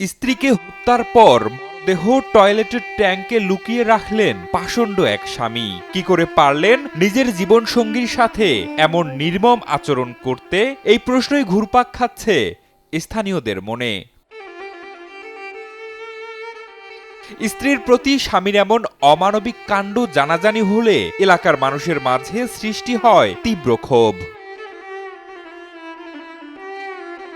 স্ত্রীকে হত্যার পর দেহ টয়লেটের ট্যাঙ্কে লুকিয়ে রাখলেন পাষণ্ড এক স্বামী। কি করে পারলেন নিজের জীবনসঙ্গীর সাথে এমন নির্মম আচরণ করতে, এই প্রশ্নই ঘুরপাক খাচ্ছে স্থানীয়দের মনে। স্ত্রীর প্রতি স্বামীর এমন অমানবিক কাণ্ড জানাজানি হলে এলাকার মানুষের মাঝে সৃষ্টি হয় তীব্র ক্ষোভ।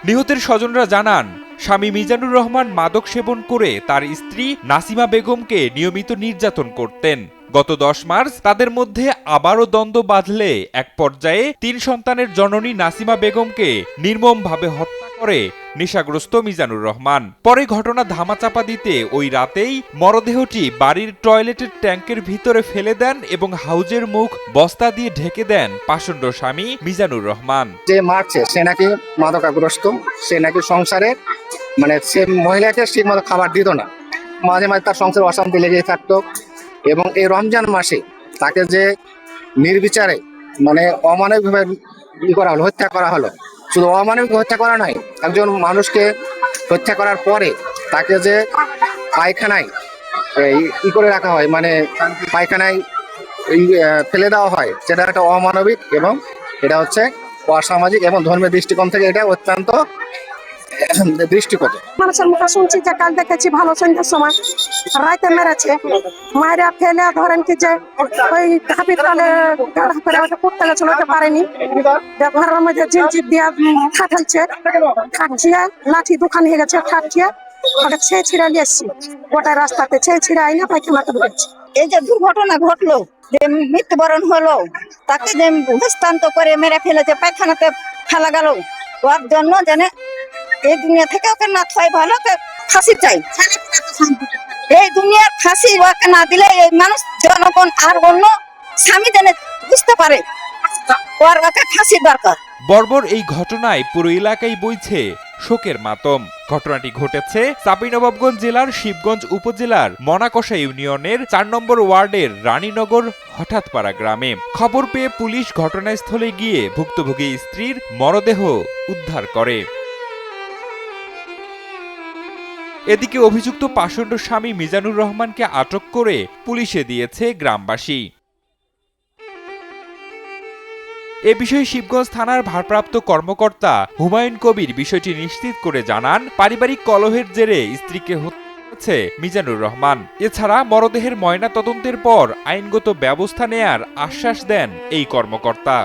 নিহতের স্বজনরা জানান, স্বামী মিজানুর রহমান মাদক সেবন করে তার স্ত্রী নাসিমা বেগমকে নিয়মিত নির্যাতন করতেন। গত 10 মার্চ তাদের মধ্যে আবারও দ্বন্দ্ব বাঁধলে এক পর্যায়ে 3 সন্তানের জননী নাসিমা বেগমকে নির্মমভাবে হত্যা করে নেশাগ্রস্ত মিজানুর রহমান। পরে ঘটনা ধামাচাপা দিতে ওই রাতেই মরদেহটি বাড়ির টয়লেটের ট্যাঙ্কের ভিতরে ফেলে দেন এবং হাউজের মুখ বস্তা দিয়ে ঢেকে দেন পাষণ্ড স্বামী মিজানুর রহমান। যে মারছে সে নাকি মাদকাগ্রস্ত, সে নাকি সংসারে সে মহিলাকে ঠিক মতো খাবার দিত না, মাঝে মাঝে তার সংসারে অশান্তি লেগেই থাকতো। এবং এই রমজান মাসে তাকে যে নির্বিচারে অমানবিকভাবে করা হলো, হত্যা করা হলো। শুধু অমানবিক হত্যা করা নয়, একজন মানুষকে হত্যা করার পরে তাকে যে পায়খানায় করে রাখা হয়, পায়খানায় ফেলে দেওয়া হয়, সেটা একটা অমানবিক এবং এটা হচ্ছে অসামাজিক এবং ধর্মের দৃষ্টিকোণ থেকে এটা অত্যন্ত দৃষ্টিকোণ। মানুষের মুখে শুনছি যে কাল দেখেছি ভালো সন্ধ্যার সময় রাইতে মেরেছে, মায়েরা ফেলে ধরেন কি যে ওই ধাপির তলে পড়তে গেছিল, ওটা পারেনি, ঘরের মধ্যে জিনজিপ দিয়া ঠাঠালছে, ঠাকছিয়ে লাঠি দোকান হয়ে গেছে, ঠাকছিয়ে ওটা ছেয়ে ছিঁড়ে নিয়ে এসছি, গোটা রাস্তাতে ছেয়ে ছিঁড়ে আইনা পায়খানাতে ঢুকেছি। এই যে দুর্ঘটনা ঘটলো, যে মৃত্যুবরণ হলো, তাকে যে হস্তান্তর করে মেরে ফেলেছে, পায়খানাতে ফেলা গেল, ওর জন্য জানে এই দুনিয়া থেকে ওকে না খাই ভালো, ফাঁসি চাই। এই দুনিয়ার ফাঁসি ওকে না দিলে এই মানুষ জনগণ আর অন্য স্বামী জানে বুঝতে পারে ওর ওকে ফাঁসি দরকার। বর্বর এই ঘটনায় পুরো এলাকায় বইছে শোকের মাতম। ঘটনাটি ঘটেছে চাঁপাইনবাবগঞ্জ জেলার শিবগঞ্জ উপজেলার মনাকষা ইউনিয়নের 4 নম্বর ওয়ার্ডের রানীনগর হঠাৎপাড়া গ্রামে। খবর পেয়ে পুলিশ ঘটনাস্থলে গিয়ে ভুক্তভোগী স্ত্রীর মরদেহ উদ্ধার করে। এদিকে অভিযুক্ত পাষণ্ড স্বামী মিজানুর রহমানকে আটক করে পুলিশে দিয়েছে গ্রামবাসী। এ বিষয়ে শিবগঞ্জ থানার ভারপ্রাপ্ত কর্মকর্তা হুমায়ুন কবির বিষয়টি নিশ্চিত করে জানান, পারিবারিক কলহের জেরে স্ত্রীকে হত্যা করেছে মিজানুর রহমান। এছাড়া মরদেহের ময়না তদন্তের পর আইনগত ব্যবস্থা নেয়ার আশ্বাস দেন এই কর্মকর্তা।